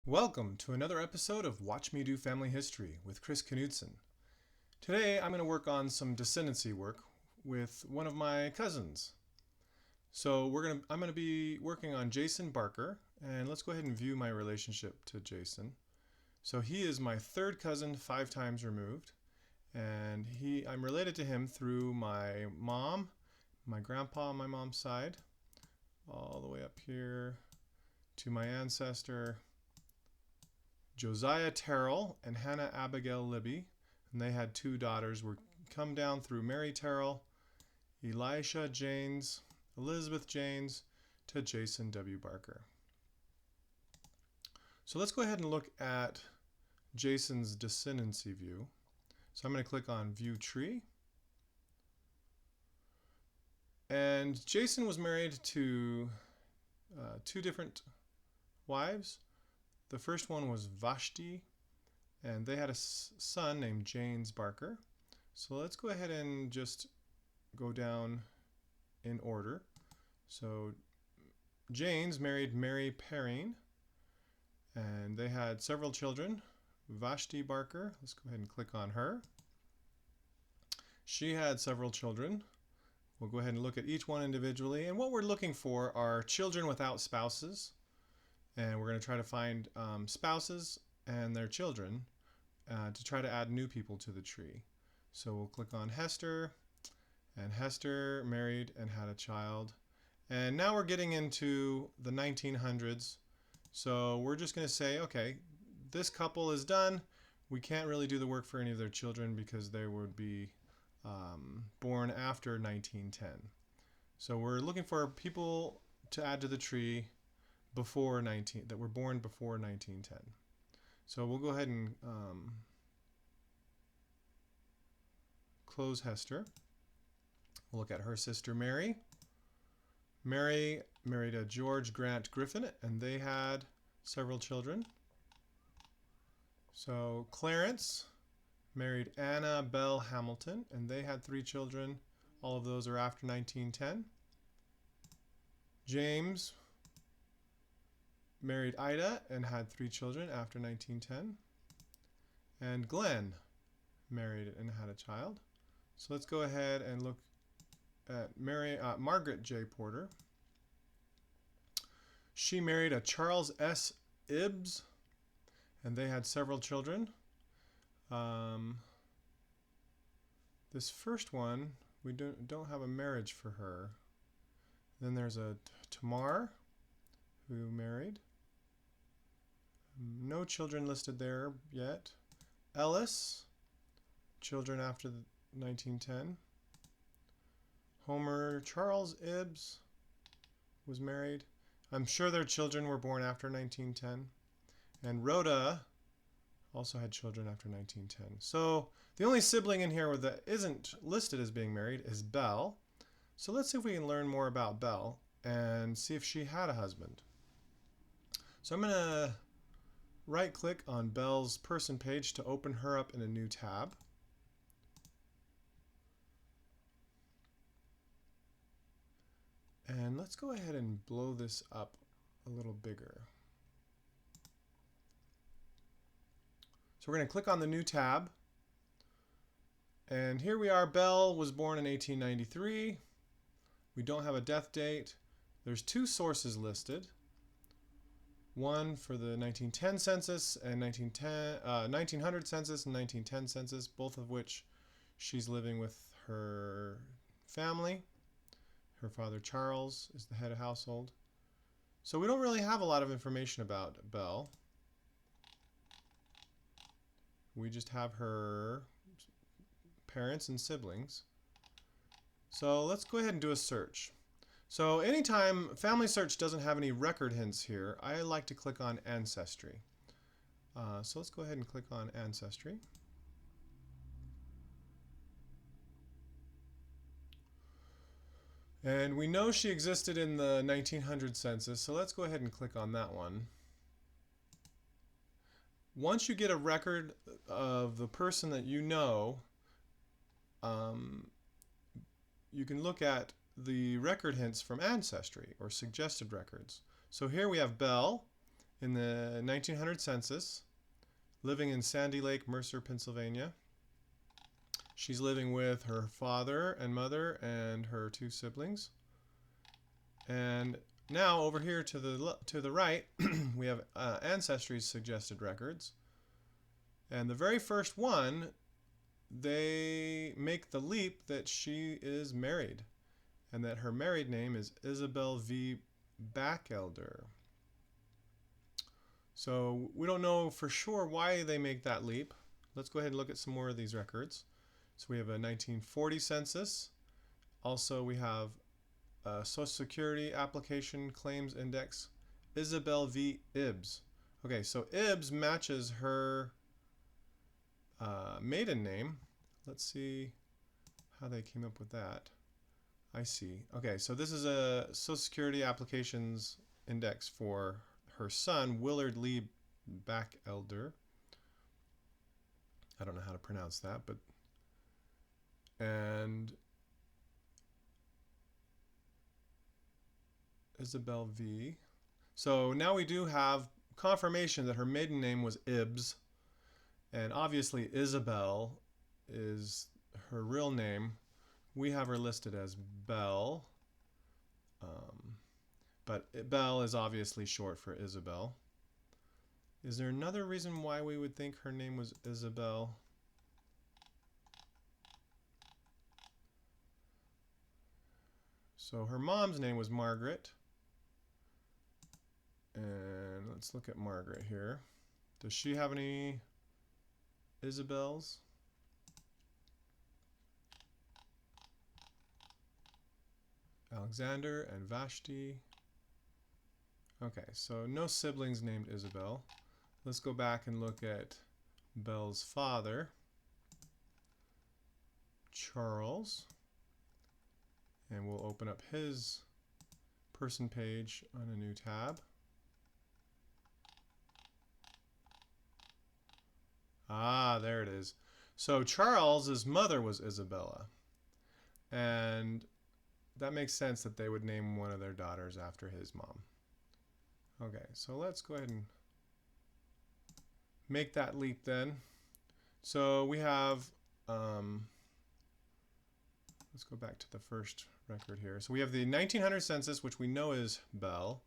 Welcome to another episode of Watch Me Do Family History with Chris Knudsen. Today I'm going to work on some descendancy work with one of my cousins. So I'm going to be working on Jason Barker, and let's go ahead and view my relationship to Jason. So he is my third cousin 5 times removed, and I'm related to him through my mom, my grandpa on my mom's side, all the way up here to my ancestor Josiah Terrell and Hannah Abigail Libby, and they had 2 daughters. We come down through Mary Terrell, Elisha Janes, Elizabeth Janes, to Jason W. Barker. So let's go ahead and look at Jason's descendancy view. So I'm going to click on View Tree. And Jason was married to 2 different wives. The first one was Vashti, and they had a son named James Barker. So let's go ahead and just go down in order. So James married Mary Perrine, and they had several children. Vashti Barker, let's go ahead and click on her. She had several children. We'll go ahead and look at each one individually. And what we're looking for are children without spouses. And we're going to try to find spouses and their children to try to add new people to the tree. So we'll click on Hester, and Hester married and had a child. And now we're getting into the 1900s. So we're just going to say, okay, this couple is done. We can't really do the work for any of their children because they would be born after 1910. So we're looking for people to add to the tree that were born before 1910. So we'll go ahead and close Hester. We'll look at her sister Mary. Mary married a George Grant Griffin, and they had several children. So Clarence married Anna Bell Hamilton, and they had 3 children. All of those are after 1910. James married Ida and had 3 children after 1910. And Glenn married and had a child. So let's go ahead and look at Margaret J. Porter. She married a Charles S. Ibbs, and they had several children. This first one, we don't have a marriage for her. Then there's a Tamar who married. No children listed there yet. Ellis, children after 1910. Homer Charles Ibbs was married. I'm sure their children were born after 1910. And Rhoda also had children after 1910. So the only sibling in here that isn't listed as being married is Belle. So let's see if we can learn more about Belle and see if she had a husband. So I'm going to right-click on Belle's person page to open her up in a new tab. And let's go ahead and blow this up a little bigger. So we're going to click on the new tab. And here we are. Belle was born in 1893. We don't have a death date. There's 2 sources listed. One for the 1910 census and 1900 census and 1910 census, both of which she's living with her family. Her father Charles is the head of household. So we don't really have a lot of information about Belle. We just have her parents and siblings. So let's go ahead and do a search. So anytime FamilySearch doesn't have any record hints here, I like to click on Ancestry. So let's go ahead and click on Ancestry. And we know she existed in the 1900 census, so let's go ahead and click on that one. Once you get a record of the person that you know, you can look at the record hints from Ancestry or suggested records. So here we have Belle in the 1900 census, living in Sandy Lake, Mercer, Pennsylvania. She's living with her father and mother and her 2 siblings. And now over here to the right, we have Ancestry's suggested records. And the very first one, they make the leap that she is married, and that her married name is Isabel V. Backelder. So we don't know for sure why they make that leap. Let's go ahead and look at some more of these records. So we have a 1940 census. Also we have a Social Security Application Claims Index, Isabel V. Ibbs. Okay, so Ibbs matches her maiden name. Let's see how they came up with that. I see. Okay, so this is a Social Security Applications Index for her son, Willard Lee Backelder. I don't know how to pronounce that, but and Isabel V. So now we do have confirmation that her maiden name was Ibbs, and obviously Isabel is her real name. We have her listed as Belle, but Belle is obviously short for Isabel. Is there another reason why we would think her name was Isabel? So her mom's name was Margaret. And let's look at Margaret here. Does she have any Isabels? Alexander and Vashti. Okay, so no siblings named Isabel. Let's go back and look at Belle's father, Charles. And we'll open up his person page on a new tab. Ah, there it is. So Charles's mother was Isabella. And that makes sense that they would name one of their daughters after his mom. Okay, so let's go ahead and make that leap then. So we have, let's go back to the first record here. So we have the 1900 census, which we know is Belle.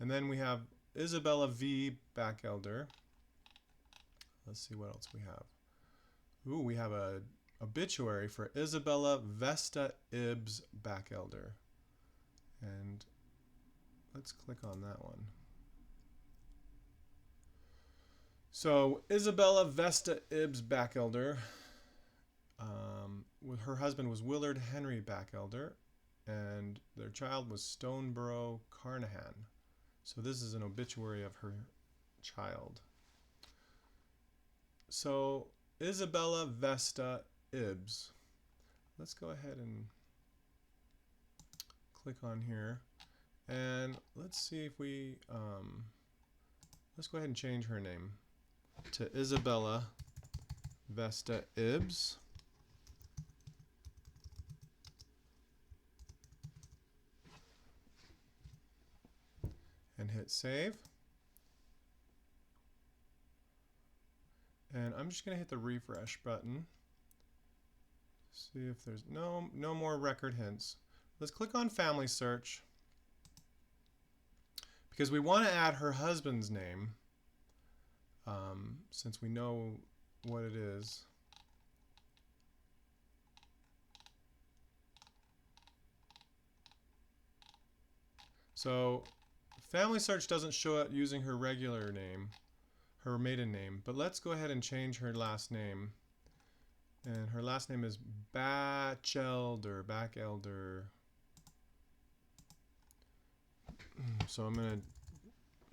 And then we have Isabella V. Backelder. Let's see what else we have. Ooh, we have a obituary for Isabella Vesta Ibbs Backelder. And let's click on that one. So Isabella Vesta Ibbs Backelder, her husband was Willard Henry Backelder, and their child was Stoneborough Carnahan. So this is an obituary of her child. So Isabella Vesta Ibbs. Let's go ahead and click on here, and let's see if we let's go ahead and change her name to Isabella Vesta Ibbs. And hit save. And I'm just going to hit the refresh button. See if there's no more record hints. Let's click on FamilySearch, because we want to add her husband's name, since we know what it is. So FamilySearch doesn't show it using her regular name, her maiden name, but let's go ahead and change her last name. And her last name is Bachelder. So I'm going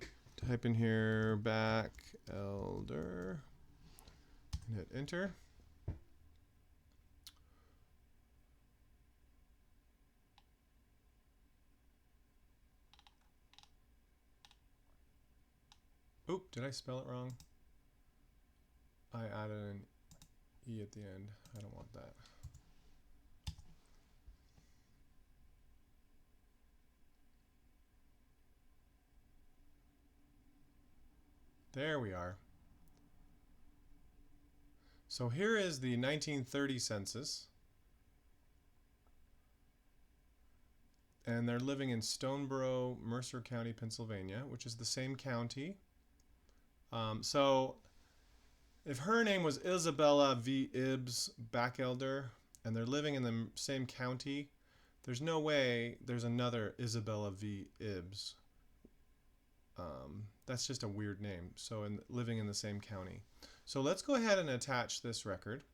to type in here Bachelder and hit enter. Oop, did I spell it wrong? I added an E at the end. I don't want that. There we are. So here is the 1930 census. And they're living in Stoneboro, Mercer County, Pennsylvania, which is the same county. So if her name was Isabella V. Ibbs Backelder, and they're living in the same county, there's no way there's another Isabella V. Ibbs. That's just a weird name. So living in the same county. So let's go ahead and attach this record.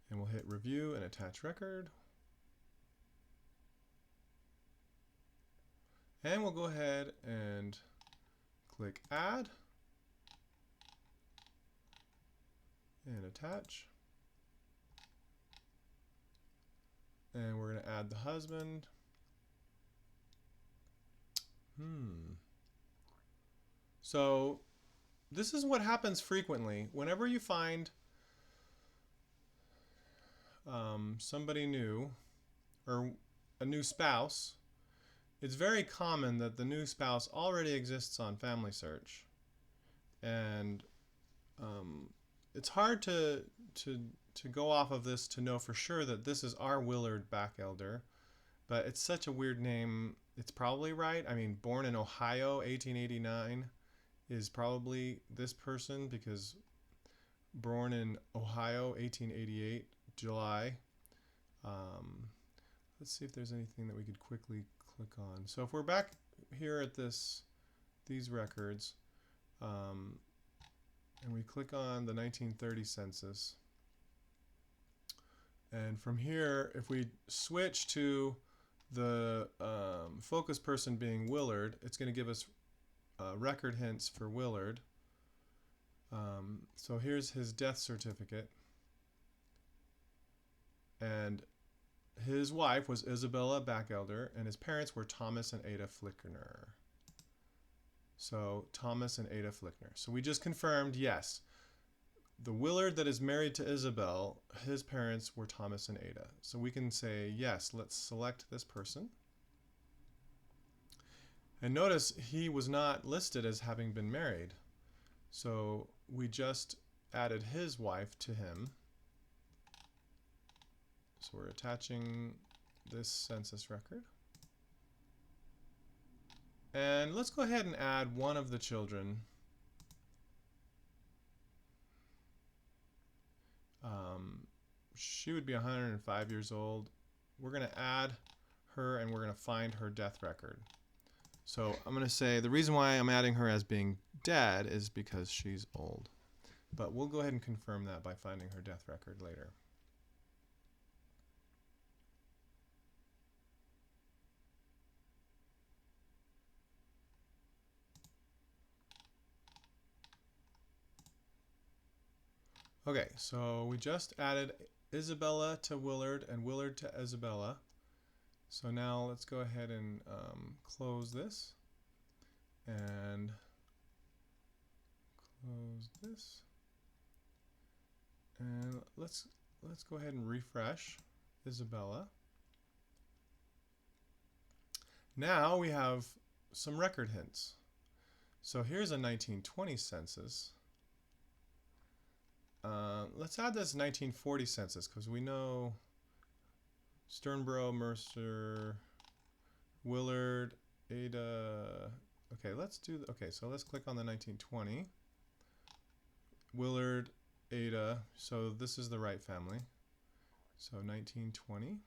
And we'll hit review and attach record. And we'll go ahead and click add and attach. And we're going to add the husband. So this is what happens frequently. Whenever you find somebody new or a new spouse, it's very common that the new spouse already exists on FamilySearch, and it's hard to go off of this to know for sure that this is our Willard Backelder, but it's such a weird name. It's probably right. I mean, born in Ohio, 1889, is probably this person, because born in Ohio, 1888, July. Let's see if there's anything that we could quickly click on. So if we're back here at these records, and we click on the 1930 census, and from here, if we switch to the focus person being Willard, it's going to give us record hints for Willard. So here's his death certificate, and his wife was Isabella Backelder, and his parents were Thomas and Ada Flickner. So Thomas and Ada Flickner. So we just confirmed, yes, the Willard that is married to Isabel, his parents were Thomas and Ada. So we can say, yes, let's select this person. And notice he was not listed as having been married. So we just added his wife to him. So we're attaching this census record. And let's go ahead and add one of the children. She would be 105 years old. We're going to add her, and we're going to find her death record. So I'm going to say the reason why I'm adding her as being dead is because she's old. But we'll go ahead and confirm that by finding her death record later. Okay, so we just added Isabella to Willard and Willard to Isabella. So now let's go ahead and close this and close this, and let's go ahead and refresh Isabella. Now we have some record hints. So here's a 1920 census. Let's add this 1940 census, because we know Sternborough, Mercer, Willard, Ada. Okay, so let's click on the 1920. Willard, Ada. So this is the right family. So 1920.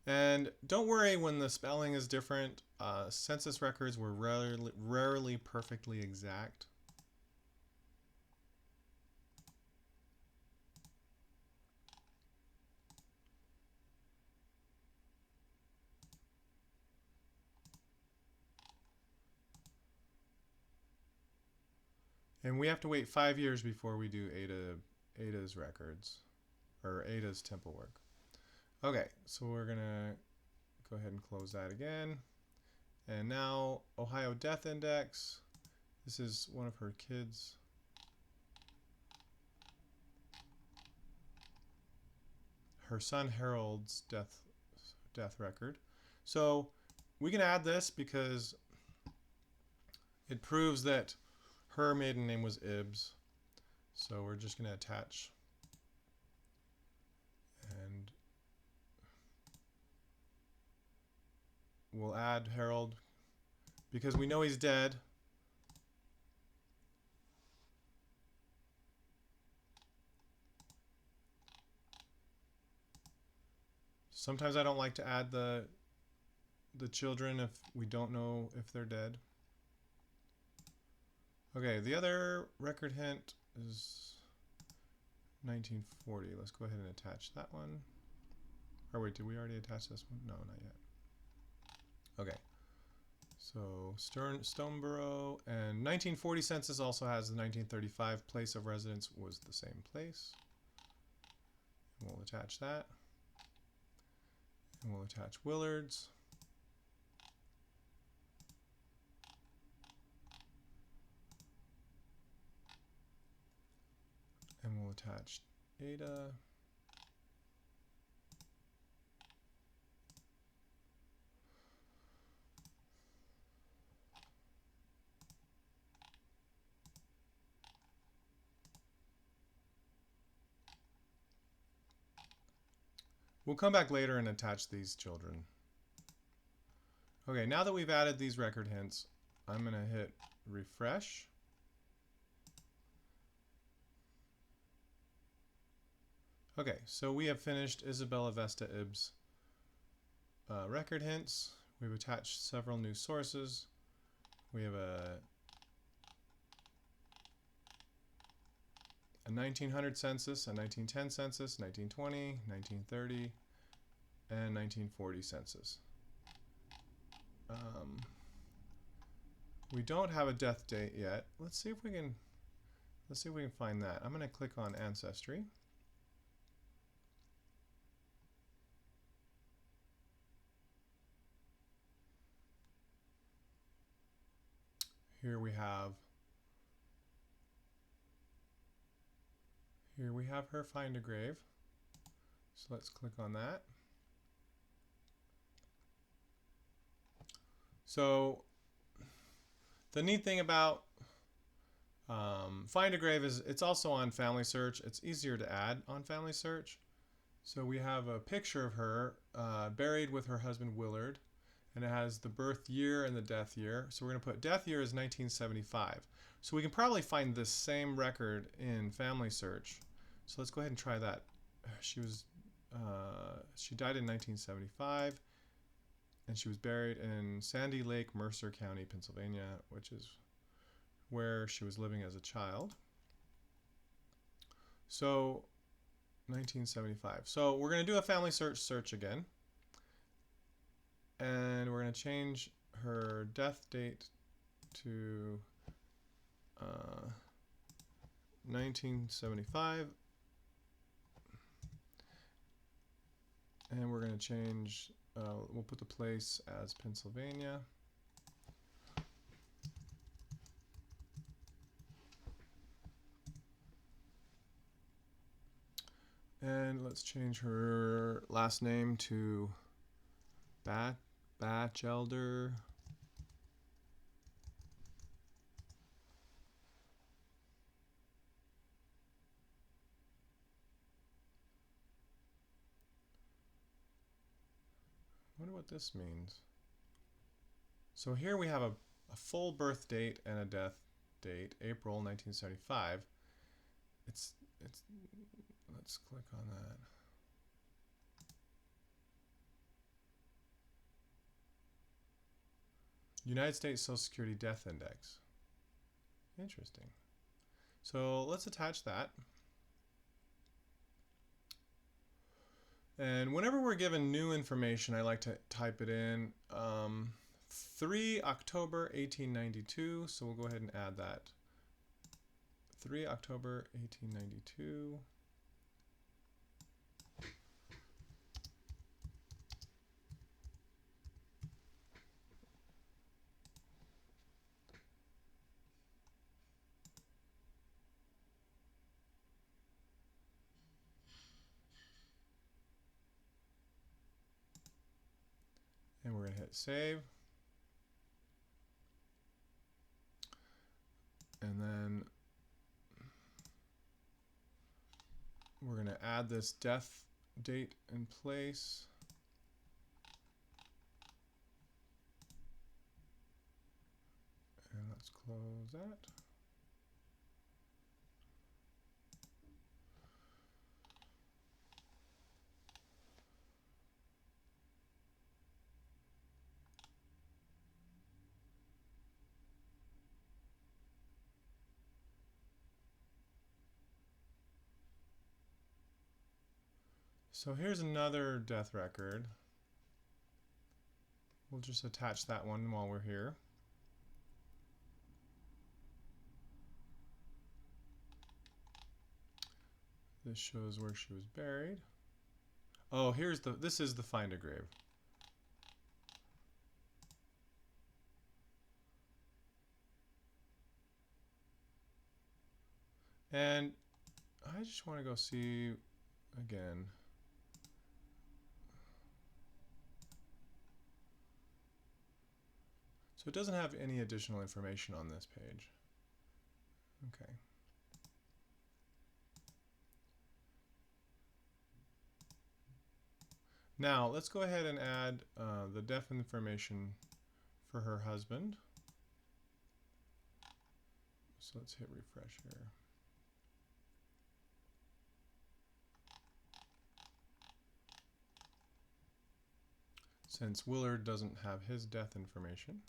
And don't worry when the spelling is different. Census records were rarely perfectly exact. And we have to wait 5 years before we do Ada's records, or Ada's temple work. Okay, so we're going to go ahead and close that again. And now, Ohio Death Index. This is one of her kids. Her son Harold's death record. So we can add this because it proves that her maiden name was Ibbs. So we're just going to attach, and we'll add Harold because we know he's dead. Sometimes I don't like to add the children if we don't know if they're dead. Okay, the other record hint is 1940. Let's go ahead and attach that one. Or wait, did we already attach this one? No, not yet. Okay. So Stoneborough, and 1940 census also has the 1935 place of residence was the same place. And we'll attach that. And we'll attach Willard's. And we'll attach Ada. We'll come back later and attach these children. Okay, now that we've added these record hints, I'm going to hit refresh. Okay, so we have finished Isabella Vesta Ibbs record hints. We've attached several new sources. We have a 1900 census, a 1910 census, 1920, 1930, and 1940 census. We don't have a death date yet. Let's see if we can find that. I'm going to click on Ancestry. Here we have her find a grave. So let's click on that. So the neat thing about find a grave is it's also on FamilySearch. It's easier to add on FamilySearch. So we have a picture of her buried with her husband Willard, and it has the birth year and the death year. So we're going to put death year as 1975. So we can probably find this same record in FamilySearch. So let's go ahead and try that. She died in 1975, and she was buried in Sandy Lake, Mercer County, Pennsylvania, which is where she was living as a child. So 1975. So we're going to do a FamilySearch search again, and we're going to change her death date to 1975, and we're going to change, we'll put the place as Pennsylvania. And let's change her last name to Batchelder. I wonder what this means. So here we have a full birth date and a death date, April 1975. Let's click on that. United States Social Security Death Index. Interesting. So let's attach that. And whenever we're given new information, I like to type it in. 3 October 1892. So we'll go ahead and add that. 3 October 1892. And we're going to hit save. And then we're going to add this death date in place. And let's close that. So here's another death record. We'll just attach that one while we're here. This shows where she was buried. Oh, this is the find a grave. And I just want to go see again. So it doesn't have any additional information on this page. Okay. Now let's go ahead and add the death information for her husband. So let's hit refresh here. Since Willard doesn't have his death information.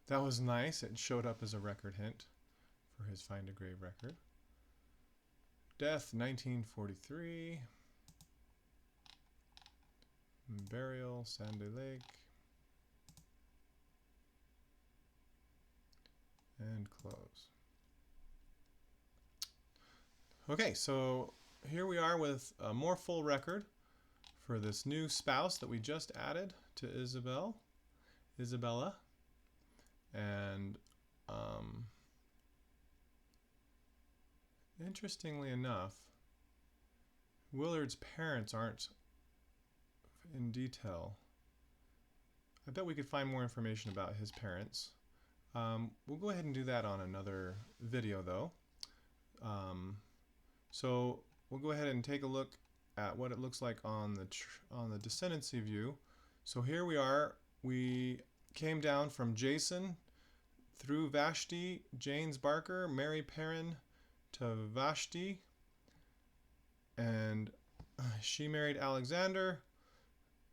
That was nice. It showed up as a record hint for his Find a Grave record. Death 1943. Burial Sandy Lake. And close. Okay, so here we are with a more full record for this new spouse that we just added to Isabella. And interestingly enough, Willard's parents aren't in detail. I bet we could find more information about his parents. We'll go ahead and do that on another video though. So we'll go ahead and take a look at what it looks like on the descendancy view. So here we are. We came down from Jason through Vashti, James Barker, Mary Perrin to Vashti, and she married Alexander.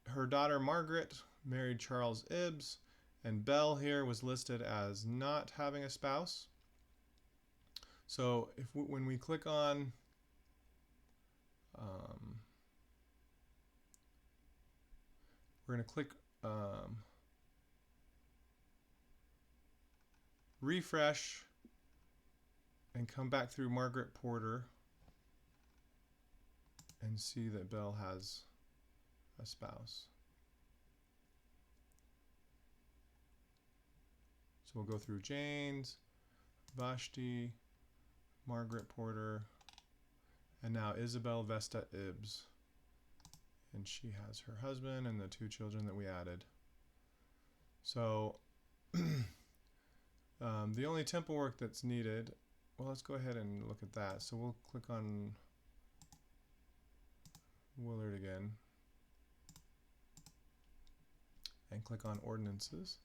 Her daughter Margaret married Charles Ibbs, and Belle here was listed as not having a spouse. So when we click on we're going to click refresh and come back through Margaret Porter and see that Belle has a spouse. So we'll go through Jane's, Vashti, Margaret Porter, and now Isabel Vesta Ibbs. And she has her husband and the two children that we added. So the only temple work that's needed, well, let's go ahead and look at that. So we'll click on Willard again and click on ordinances.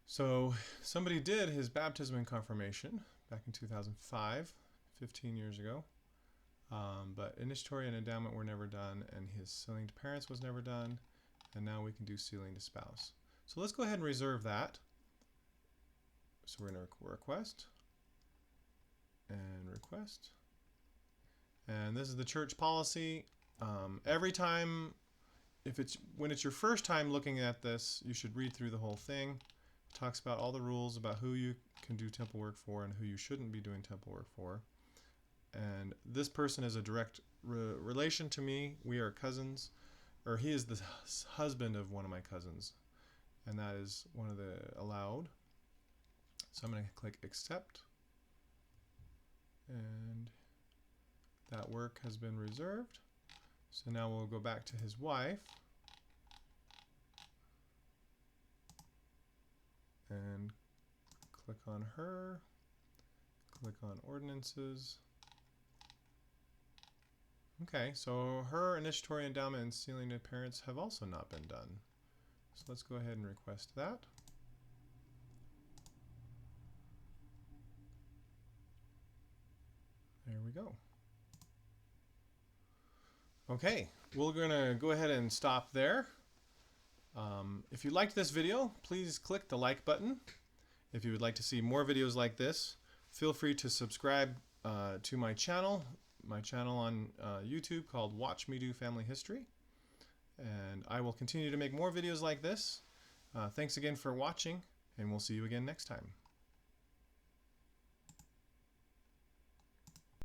So somebody did his baptism and confirmation back in 2005, 15 years ago. But initiatory and endowment were never done, and his sealing to parents was never done, and now we can do sealing to spouse. So let's go ahead and reserve that. So we're going to request, and request. And this is the church policy. Every time, when it's your first time looking at this, you should read through the whole thing. It talks about all the rules about who you can do temple work for and who you shouldn't be doing temple work for. And this person is a direct relation to me. We are cousins. or he is the husband of one of my cousins, and that is one of the allowed. So I'm going to click accept, and that work has been reserved. So now we'll go back to his wife and click on her, click on ordinances. Okay, so her initiatory endowment and sealing to parents have also not been done. So let's go ahead and request that. There we go. Okay, we're going to go ahead and stop there. If you liked this video, please click the like button. If you would like to see more videos like this, feel free to subscribe to my channel on YouTube called Watch Me Do Family History. And I will continue to make more videos like this. Thanks again for watching, and we'll see you again next time.